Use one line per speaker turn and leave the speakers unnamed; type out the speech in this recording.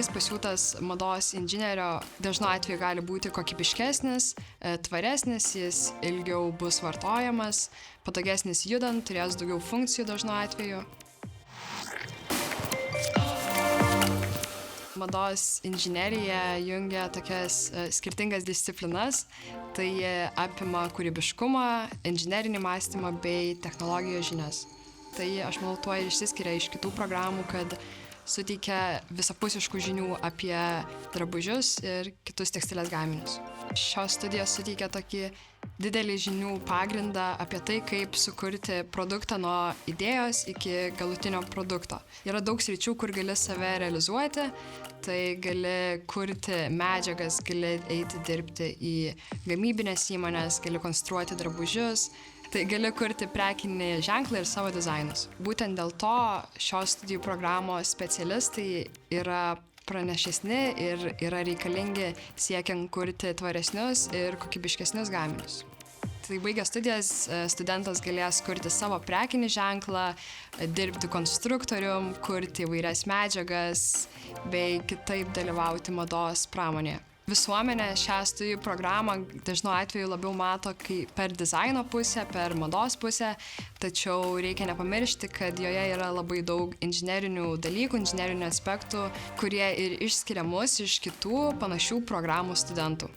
Kūrinys pasiūtas mados inžinierio dažnu atveju gali būti kokybiškesnis, tvaresnis, jis ilgiau bus vartojamas, patogesnis judant, turės daugiau funkcijų dažnu atveju. Mados inžinerija jungia tokias skirtingas disciplinas, tai apima kūrybiškumą, inžinerinį mąstymą bei technologijos žinias. Tai aš manau tuo ir išsiskiria iš kitų programų, kad suteikia visapusiškų žinių apie drabužius ir kitus tekstilės gaminius. Šios studijos suteikia tokį didelį žinių pagrindą apie tai, kaip sukurti produktą nuo idėjos iki galutinio produkto. Yra daug sričių, kur gali save realizuoti, tai gali kurti medžiagas, gali eiti dirbti į gamybinės įmonės, gali konstruoti drabužius, tai gali kurti prekinį ženklą ir savo dizainus. Būtent dėl to šios studijų programos specialistai yra pranašesni ir yra reikalingi siekiant kurti tvaresnius ir kokybiškesnius gaminius. Tai baigęs studijas, studentas galės kurti savo prekinį ženklą, dirbti konstruktorium, kurti įvairias medžiagas bei kitaip dalyvauti mados pramonėje. Visuomenė šią studijų programą dažnu atveju labiau mato per dizaino pusę, per mados pusę, tačiau reikia nepamiršti, kad joje yra labai daug inžinerinių dalykų, inžinerinių aspektų, kurie ir išskiria mus iš kitų panašių programų studentų.